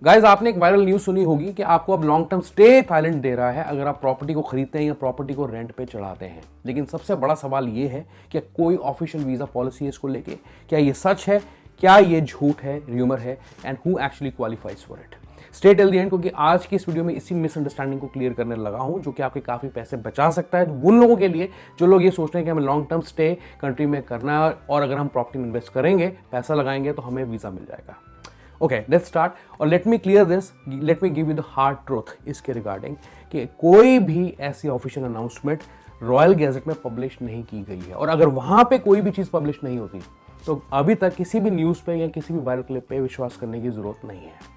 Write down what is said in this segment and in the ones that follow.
Guys आपने एक viral news सुनी होगी कि आपको अब लॉन्ग टर्म स्टे थाईलैंड दे रहा है अगर आप प्रॉपर्टी को खरीदते हैं या प्रॉपर्टी को रेंट पे चढ़ाते हैं। लेकिन सबसे बड़ा सवाल ये है कि कोई ऑफिशियल वीजा पॉलिसी है इसको लेके, क्या ये सच है, क्या ये झूठ है, र्यूमर है, and who actually qualifies for it. Stay till the end, क्योंकि आज की इस वीडियो में इसी मिसअंडरस्टैंडिंग को क्लियर करने लगा हूं जो कि आपके काफी पैसे बचा सकता है उन लोगों के लिए जो लोग ये सोच रहे हैं कि हमें लॉन्ग टर्म स्टे कंट्री में करना है और अगर हम प्रॉपर्टी में इन्वेस्ट करेंगे, पैसा लगाएंगे तो हमें वीजा मिल जाएगा। ओके, लेट्स स्टार्ट और late me clear this, let me give you the hard truth इसके रिगार्डिंग कि कोई भी ऐसी ऑफिशियल अनाउंसमेंट रॉयल गैजेट में पब्लिश नहीं की गई है। और अगर वहां पे कोई भी चीज पब्लिश नहीं होती तो अभी तक किसी भी न्यूज पे या किसी भी वायरल क्लिप पे विश्वास करने की जरूरत नहीं है।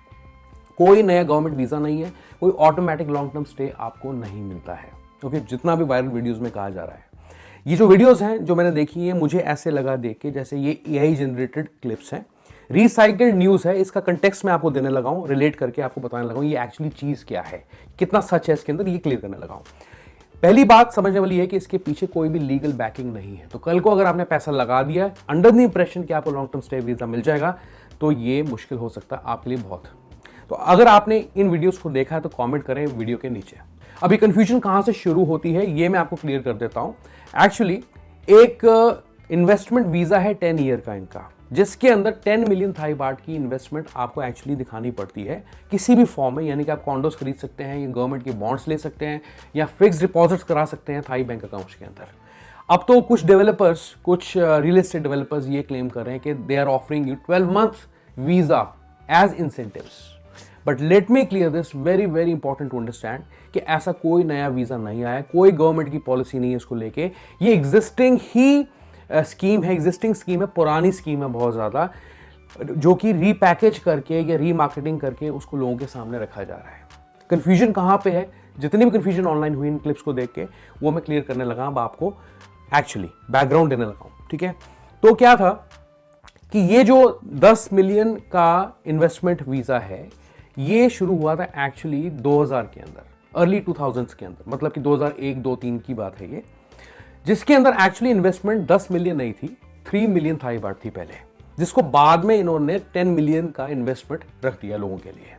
कोई नया गवर्नमेंट वीजा नहीं है, कोई ऑटोमेटिक लॉन्ग टर्म स्टे आपको नहीं मिलता है। ओके, जितना भी वायरल वीडियोस में कहा जा रहा है, ये जो वीडियोस हैं जो मैंने देखी है, मुझे ऐसे लगा देख के जैसे ये एआई जनरेटेड क्लिप्स हैं, रिसाइकल्ड न्यूज है। इसका कंटेक्स्ट मैं आपको देने लगा हूं, रिलेट करके आपको बताने लगा हूं ये एक्चुअली चीज क्या है, कितना सच है इसके अंदर, ये क्लियर करने लगा हूं। पहली बात समझने वाली है कि इसके पीछे कोई भी लीगल बैकिंग नहीं है। तो कल को अगर आपने पैसा लगा दिया अंडर द इंप्रेशन कि आपको लॉन्ग टर्म स्टे वीजा मिल जाएगा, तो ये मुश्किल हो सकता है आपके लिए बहुत। तो अगर आपने इन वीडियोस को देखा है तो कमेंट करें वीडियो के नीचे। अभी कंफ्यूजन कहां से शुरू होती है ये मैं आपको क्लियर कर देता हूं। एक्चुअली एक इन्वेस्टमेंट वीजा है 10 ईयर का इनका, जिसके अंदर 10 मिलियन थाई बाट की इन्वेस्टमेंट आपको एक्चुअली दिखानी पड़ती है किसी भी फॉर्म में। यानी कि आप कॉन्डोज खरीद सकते हैं, या गवर्नमेंट के बॉन्ड्स ले सकते हैं, या फिक्स डिपॉजिट्स करा सकते हैं थाई बैंक अकाउंट्स के अंदर। अब तो कुछ डेवलपर्स, कुछ रियल एस्टेट डेवलपर्स ये क्लेम कर रहे हैं कि they are offering you 12 month visa as incentives. But let me clear this, very very important to understand कि ऐसा कोई नया वीजा नहीं आया, कोई गवर्नमेंट की पॉलिसी नहीं है इसको लेके। ये एग्जिस्टिंग ही स्कीम है, एग्जिस्टिंग स्कीम है, पुरानी स्कीम है बहुत ज़्यादा, जो कि रीपैकेज करके या रीमार्केटिंग करके उसको लोगों के सामने रखा जा रहा है। कंफ्यूजन कहाँ पे है, जितनी भी कंफ्यूजन ऑनलाइन हुई इन क्लिप्स को देख के, वो मैं क्लियर करने लगा, अब आपको एक्चुअली बैकग्राउंड देने लगा हूँ। ठीक है, तो क्या था कि ये जो 10 मिलियन का इन्वेस्टमेंट वीज़ा है, ये शुरू हुआ था एक्चुअली 2000 के अंदर, अर्ली 2000s के अंदर, मतलब कि 2001, 2, 3 की बात है ये, जिसके अंदर एक्चुअली इन्वेस्टमेंट 10 मिलियन नहीं थी, 3 मिलियन थाई बाट थी पहले, जिसको बाद में इन्होंने 10 मिलियन का इन्वेस्टमेंट रख दिया लोगों के लिए।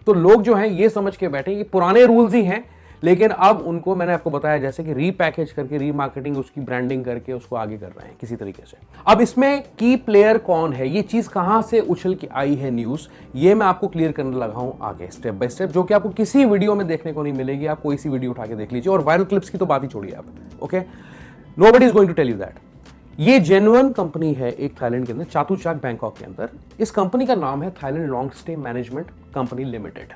तो लोग जो हैं ये समझ के बैठे ये पुराने रूल्स ही हैं, लेकिन अब उनको मैंने आपको बताया जैसे कि रीपैकेज करके, रीमार्केटिंग, उसकी ब्रांडिंग करके उसको आगे कर रहे हैं किसी तरीके से। अब इसमें की प्लेयर कौन है, ये चीज कहां से उछल के आई है न्यूज, ये मैं आपको क्लियर करने लगा हूं आगे स्टेप बाय स्टेप, जो कि आपको किसी वीडियो में देखने को नहीं मिलेगी। आप कोई सी वीडियो उठा के देख लीजिए, और वायरल क्लिप्स की तो बात ही छोड़िए आप। Okay, nobody is going to tell you that. ये जेन्युइन कंपनी है एक थाईलैंड के अंदर, चातुचाक बैंकॉक के अंदर। इस कंपनी का नाम है Thailand long stay management company limited.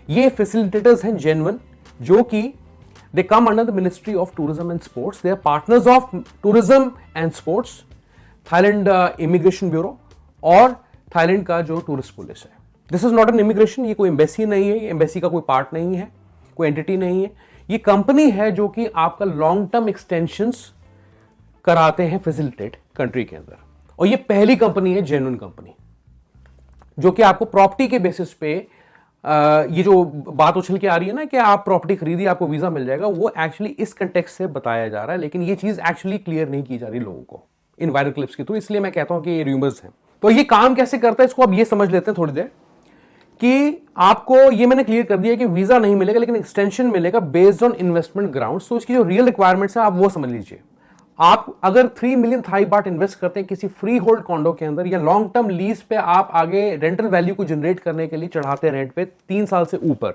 ये फैसिलिटेटर्स हैं जेन्युइन, जो कि they come under the ministry of tourism and sports. They are partners of tourism and sports, Thailand immigration bureau और थाईलैंड का जो टूरिस्ट पुलिस है। This is not an immigration, ये कोई एम्बेसी नहीं है, एम्बेसी का कोई पार्ट नहीं है, कोई एंटिटी नहीं है। ये कंपनी है जो कि आपका लॉन्ग टर्म एक्सटेंशंस कराते हैं फैसिलिटेट कंट्री के अंदर। और ये पहली कंपनी है जेन्युइन कंपनी जो कि आपको प्रॉपर्टी के बेसिस पे ये जो बात उछल के आ रही है ना कि आप प्रॉपर्टी खरीदिए आपको वीजा मिल जाएगा, वो एक्चुअली इस कंटेक्स्ट से बताया जा रहा है। लेकिन ये चीज एक्चुअली क्लियर नहीं की जा रही लोगों को इन वायरल क्लिप्स के थ्रू, इसलिए मैं कहता हूं कि ये रूमर्स हैं। तो ये काम कैसे करता है इसको अब ये समझ लेते हैं थोड़ी देर, कि आपको ये मैंने क्लियर कर दिया कि वीजा नहीं मिलेगा लेकिन एक्सटेंशन मिलेगा बेस्ड ऑन इन्वेस्टमेंट ग्राउंड्स। तो इसकी जो रियल रिक्वायरमेंट्स है आप वो समझ लीजिए। आप अगर 3 मिलियन थाई बाट इन्वेस्ट करते हैं किसी फ्री होल्ड कॉन्डो के अंदर, या लॉन्ग टर्म लीज पे आप आगे रेंटल वैल्यू को जनरेट करने के लिए चढ़ाते रेंट पे 3 साल से ऊपर,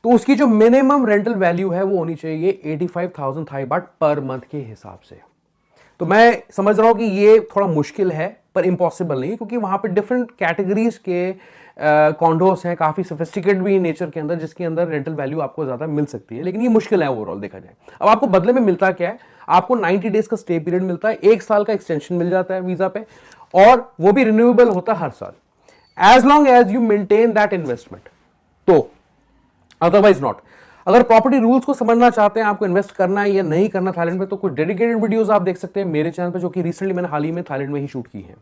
तो उसकी जो मिनिमम रेंटल वैल्यू है वो होनी चाहिए 85,000 थाई बाट पर मंथ के हिसाब से। तो मैं समझ रहा हूं कि ये थोड़ा मुश्किल है पर इम्पॉसिबल नहीं, क्योंकि वहां पे डिफरेंट कैटेगरीज के कॉन्डोस हैं, काफी सोफिस्टिकेटेड भी नेचर के अंदर, जिसके अंदर रेंटल वैल्यू आपको ज्यादा मिल सकती है। लेकिन ये मुश्किल है ओवरऑल देखा जाए। अब आपको बदले में मिलता क्या है, आपको 90 डेज का स्टे पीरियड मिलता है, 1 साल का एक्सटेंशन मिल जाता है वीजा पे, और वो भी रिन्यूएबल होता है हर साल, as long as you maintain that investment. तो अदरवाइज नॉट। अगर प्रॉपर्टी रूल्स को समझना चाहते हैं, आपको इन्वेस्ट करना है या नहीं करना थाईलैंड में, तो कुछ डेडिकेटेड वीडियोस आप देख सकते हैं मेरे चैनल पे, जो कि रिसेंटली मैंने हाल ही में थाईलैंड में ही शूट की है।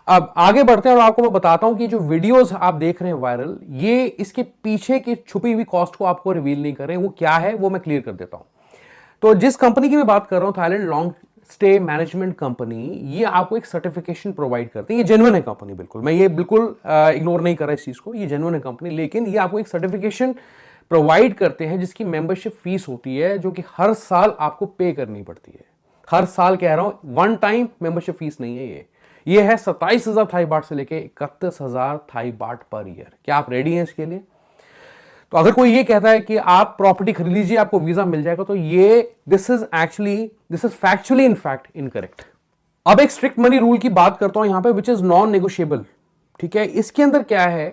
अब आगे बढ़ते हैं और आपको मैं बताता हूं कि जो वीडियोस आप देख रहे हैं वायरल, ये इसके पीछे की छुपी हुई कॉस्ट को आपको रिवील नहीं कर रहे हैं, वो क्या है वो मैं क्लियर कर देता हूं। तो जिस कंपनी की मैं बात कर रहा हूं, Thailand long stay management company ये आपको एक सर्टिफिकेशन प्रोवाइड करती है। ये जेन्युइन है कंपनी, बिल्कुल, मैं ये बिल्कुल इग्नोर नहीं कर रहा इस चीज़ को, ये जेन्युइन है कंपनी, लेकिन ये आपको एक सर्टिफिकेशन प्रोवाइड करते हैं जिसकी मेंबरशिप फीस होती है जो कि हर साल आपको पे करनी पड़ती है। हर साल कह रहा हूं, वन टाइम मेंबरशिप फीस नहीं है ये है 27,000 थाई बाट से लेके 31,000 थाई बाट पर ईयर। क्या आप रेडी हैं इसके लिए? तो अगर कोई ये कहता है कि आप प्रॉपर्टी खरीद लीजिए आपको वीजा मिल जाएगा, तो ये this is factually in fact incorrect. अब एक स्ट्रिक्ट मनी रूल की बात करता हूं यहां पे, विच इज नॉन नेगोशिएबल। ठीक है, इसके अंदर क्या है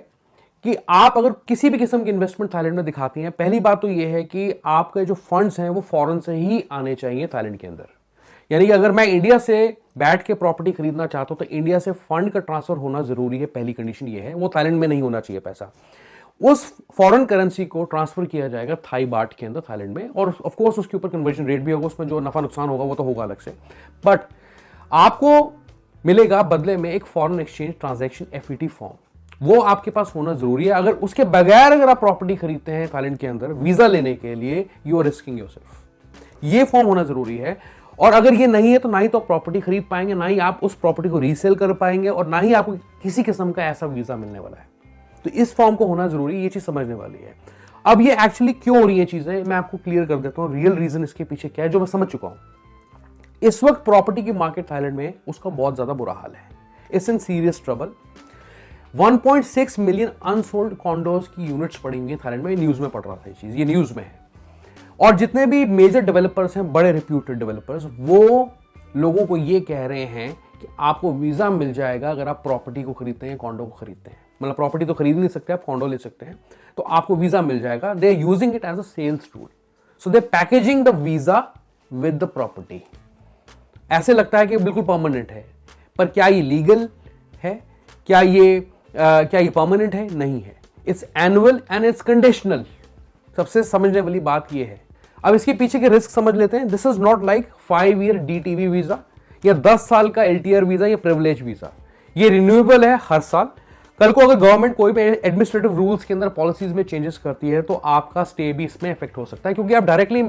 कि आप अगर किसी भी किस्म की इन्वेस्टमेंट थाईलैंड में दिखाती हैं, पहली बात तो ये है कि आपके जो फंड्स हैं वो फॉरेन से ही आने चाहिए थाईलैंड के अंदर। यानी कि अगर मैं इंडिया से बैठ के प्रॉपर्टी खरीदना चाहता हूं तो इंडिया से फंड का ट्रांसफर होना जरूरी है, पहली कंडीशन ये है। वो थाईलैंड में नहीं होना चाहिए पैसा, उस फॉरेन करेंसी को ट्रांसफर किया जाएगा थाई बाट के अंदर थाईलैंड में, और ऑफ कोर्स उसके ऊपर कन्वर्जन रेट भी होगा, उसमें जो नफा नुकसान होगा वो तो होगा अलग से, बट आपको मिलेगा बदले में एक foreign exchange transaction FET form, वो आपके पास होना जरूरी है। अगर उसके बगैर अगर आप प्रॉपर्टी खरीदते हैं थाईलैंड के अंदर वीजा लेने के लिए, यू आर रिस्किंग योरसेल्फ। ये फॉर्म होना जरूरी है, और अगर ये नहीं है तो ना ही तो आप प्रॉपर्टी खरीद पाएंगे, ना ही आप उस प्रॉपर्टी को रीसेल कर पाएंगे, और ना ही आपको किसी किस्म का ऐसा वीजा मिलने वाला है। तो इस फॉर्म को होना जरूरी, ये चीज समझने वाली है। अब ये एक्चुअली क्यों हो रही है चीजें, मैं आपको क्लियर कर देता हूं, रियल रीजन इसके पीछे क्या है जो मैं समझ चुका हूं। इस वक्त प्रॉपर्टी की मार्केट थाईलैंड में उसका बहुत ज्यादा बुरा हाल है, it's in serious trouble. 1.6 million unsold condos की यूनिट्स पड़ी हुई है थाईलैंड में, न्यूज में पढ़ रहा था ये चीज, ये न्यूज में है। और जितने भी मेजर डेवलपर्स हैं, बड़े रिप्यूटेड डेवलपर्स, वो लोगों को ये कह रहे हैं कि आपको वीजा मिल जाएगा अगर आप प्रॉपर्टी को खरीदते हैं, कॉन्डो को खरीदते हैं। मतलब प्रॉपर्टी तो खरीद नहीं सकते, आप कॉन्डो ले सकते हैं, तो आपको वीजा मिल जाएगा। They are using it as a sales tool, so they packaging the visa with the property. ऐसे लगता है कि बिल्कुल परमानेंट है, पर क्या ये लीगल है? क्या ये परमानेंट है? नहीं है। It's annual and it's conditional. सबसे समझने वाली बात ये है। अब इसके पीछे के रिस्क समझ लेते हैं। This is not like 5 year DTV visa या 10 साल का LTR वीजा या प्रिविलेज वीजा। ये रिन्यूएबल है हर साल। कल को अगर गवर्नमेंट कोई भी एडमिनिस्ट्रेटिव रूल्स के अंदर पॉलिसीज में चेंजेस करती है तो आपका स्टे भी इसमें इफेक्ट हो सकता है, क्योंकि आप डायरेक्टली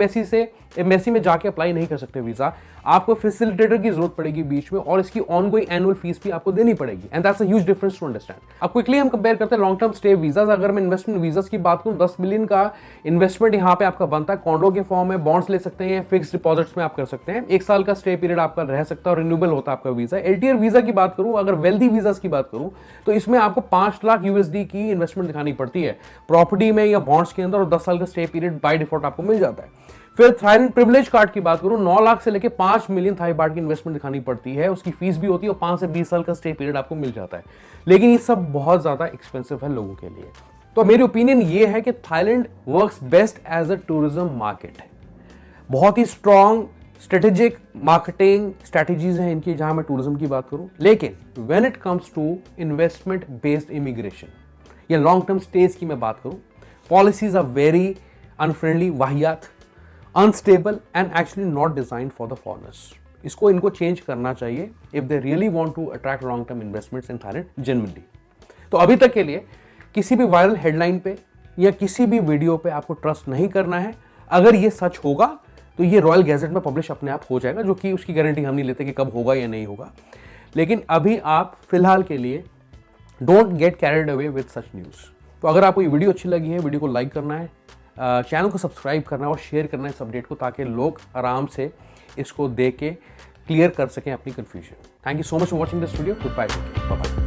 एम्बेसी में जाके अप्लाई नहीं कर सकते वीजा। आपको फैसिलिटेटर की जरूरत पड़ेगी बीच में, और इसकी ऑनगोइंग एनुअल फीस भी आपको देनी पड़ेगी, and that's a huge difference to understand. अब क्विकली हम कंपेयर करते हैं लॉन्ग टर्म स्टे वीजास। अगर मैं इन्वेस्टमेंट वीजास की बात करूं, 10 मिलियन का इन्वेस्टमेंट यहाँ पे आपका बनता है, कॉन्डो के फॉर्म में, बॉन्ड्स ले सकते हैं, फिक्स डिपॉजिट्स में आप कर सकते हैं। 1 साल का स्टे पीरियड आपका रह सकता है और रिन्यूएबल होता है आपका वीजा। LTR वीजा की बात करूं, अगर वेल्दी वीजास की बात करूं, तो इसमें आपको 5 लाख USD की इन्वेस्टमेंट दिखानी पड़ती है प्रॉपर्टी में या बॉन्ड्स के अंदर, और 10 साल का स्टे पीरियड बाय डिफॉल्ट आपको मिल जाता है। फिर थाईलैंड प्रिविलेज कार्ड की बात करूं, 9 लाख से लेके 5 मिलियन थाई बाट की इन्वेस्टमेंट दिखानी पड़ती है, उसकी फीस भी होती है, और 5 से 20 साल का स्टे पीरियड आपको मिल जाता है। लेकिन ये सब बहुत ज्यादा एक्सपेंसिव है लोगों के लिए। तो मेरी ओपिनियन ये है कि Thailand works best as a tourism market. बहुत ही स्ट्रॉन्ग स्ट्रेटेजिक मार्केटिंग स्ट्रेटेजीज हैं इनकी जहां मैं टूरिज्म की बात करूं। लेकिन when it comes to investment based immigration या लॉन्ग टर्म स्टेज की मैं बात करूं, पॉलिसीज आर वेरी अनफ्रेंडली, वाहियात, unstable and actually not designed for the foreigners. इसको इनको चेंज करना चाहिए if they really want to attract long term investments in Thailand genuinely. तो अभी तक के लिए किसी भी वायरल हेडलाइन पे या किसी भी वीडियो पे आपको ट्रस्ट नहीं करना है। अगर ये सच होगा तो ये रॉयल गैजेट में पब्लिश अपने आप हो जाएगा, जो कि उसकी गारंटी हम नहीं लेते कि कब होगा या नहीं होगा। लेकिन अभी आप फिलहाल के लिए don't get carried away with such news. तो अगर आपको ये वीडियो अच्छी लगी है, वीडियो को लाइक करना है, चैनल को सब्सक्राइब करना है और शेयर करना है इस अपडेट को, ताकि लोग आराम से इसको देख के क्लियर कर सकें अपनी confusion. Thank you so much for watching this video. Good bye, bye.